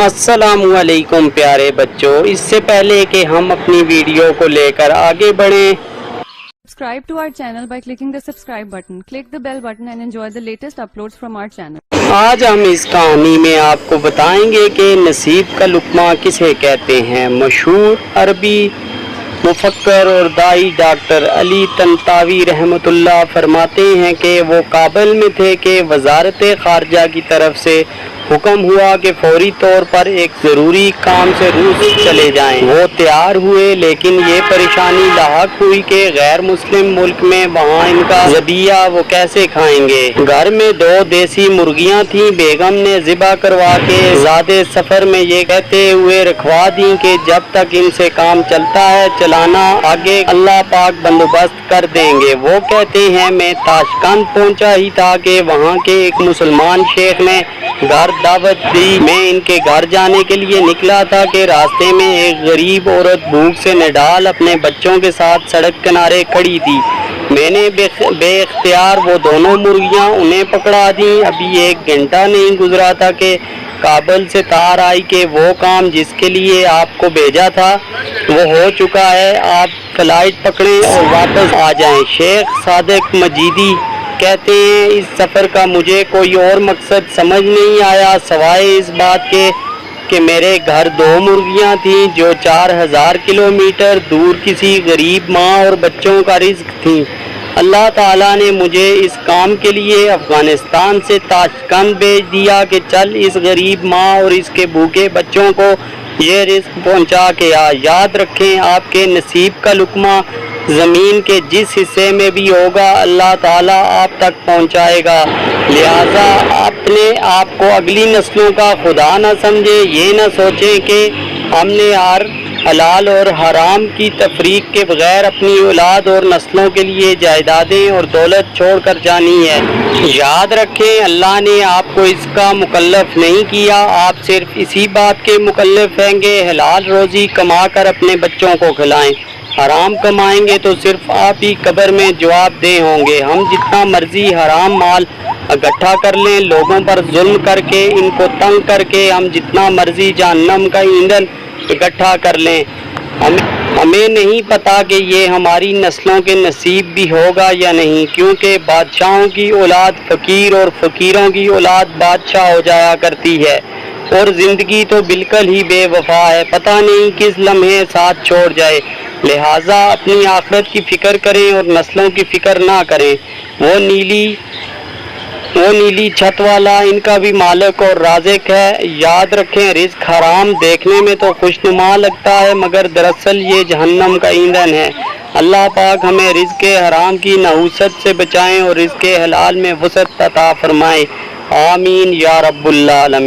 अस्सलामुअलैकुम प्यारे बच्चों, इससे पहले कि हम अपनी वीडियो को लेकर आगे बढ़ें, Subscribe to our channel by clicking the subscribe button. Click the bell button and enjoy the latest uploads from our channel. आज हम इस कहानी में आपको बताएंगे कि नसीब का लुक़मा किसे कहते हैं। मशहूर अरबी मुफक्कर और दाई डॉक्टर अली तंतावी रहमतुल्लाह फरमाते हैं कि वो काबुल में थे कि वजारत ख़ारजा की तरफ से हुक्म हुआ कि फौरी तौर पर एक ज़रूरी काम से रूस चले जाएं। वो तैयार हुए, लेकिन ये परेशानी लाहक हुई कि गैर मुस्लिम मुल्क में वहाँ इनका ज़बिया वो कैसे खाएंगे। घर में 2 देसी मुर्गियाँ थीं। बेगम ने ज़िबा करवा के ज़ादे सफ़र में ये कहते हुए रखवा दी कि जब तक इनसे काम चलता है चलाना आगे अल्लाह पाक बंदोबस्त कर देंगे। वो कहते हैं मैं ताशकंद पहुँचा ही था कि वहाँ के एक मुसलमान शेख ने घर दावत दी। मैं इनके घर जाने के लिए निकला था कि रास्ते में एक गरीब औरत भूख से निढाल अपने बच्चों के साथ सड़क किनारे खड़ी थी। मैंने बेख्तियार वो दोनों मुर्गियां उन्हें पकड़ा दी। अभी 1 घंटा नहीं गुजरा था कि काबुल से तार आई कि वो काम जिसके लिए आपको भेजा था वो हो चुका है, आप फ्लाइट पकड़ें और वापस आ जाएं। शेख सादिक मजीदी कहते हैं इस सफ़र का मुझे कोई और मकसद समझ नहीं आया सवाए इस बात के कि मेरे घर 2 मुर्गियां थीं जो 4000 किलोमीटर दूर किसी गरीब माँ और बच्चों का रिज़्क थीं। अल्लाह ताला ने मुझे इस काम के लिए अफ़गानिस्तान से ताशकंद भेज दिया कि चल इस गरीब माँ और इसके भूखे बच्चों को ये रिज़्क पहुँचा के आ। याद रखें आपके नसीब का लुक़मा ज़मीन के जिस हिस्से में भी होगा अल्लाह ताला आप तक पहुँचाएगा। लिहाजा अपने आप को अगली नस्लों का खुदा न समझे। ये न सोचें कि हमने हर हलाल और हराम की तफरीक के बगैर अपनी औलाद और नस्लों के लिए जायदादें और दौलत छोड़ कर जानी है। याद रखें अल्लाह ने आपको इसका मुकल्लफ नहीं किया, आप सिर्फ इसी बात के मुकल्लफ हैं कि हलाल रोज़ी कमा कर अपने बच्चों को खिलाएं। हराम कमाएंगे तो सिर्फ आप ही कब्र में जवाबदेह होंगे। हम जितना मर्जी हराम माल इकट्ठा कर लें, लोगों पर जुल्म करके इनको तंग करके हम जितना मर्जी जहन्नम का ईंधन इकट्ठा कर लें, हमें नहीं पता कि ये हमारी नस्लों के नसीब भी होगा या नहीं, क्योंकि बादशाहों की औलाद फ़कीर और फ़कीरों की औलाद बादशाह हो जाया करती है। और ज़िंदगी तो बिल्कुल ही बेवफा है, पता नहीं किस लम्हे साथ छोड़ जाए। लिहाजा अपनी आखिरत की फ़िक्र करें और नस्लों की फ़िक्र ना करें। वो नीली छत वाला इनका भी मालिक और राज़िक है। याद रखें रिज़्क हराम देखने में तो खुशनुमा लगता है मगर दरअसल ये जहन्नम का ईंधन है। अल्लाह पाक हमें रिज़्क हराम की नहूसत से बचाएं और रिज़्क हलाल में वसअत अता फरमाएं। आमीन या रब्बुल आलमीन।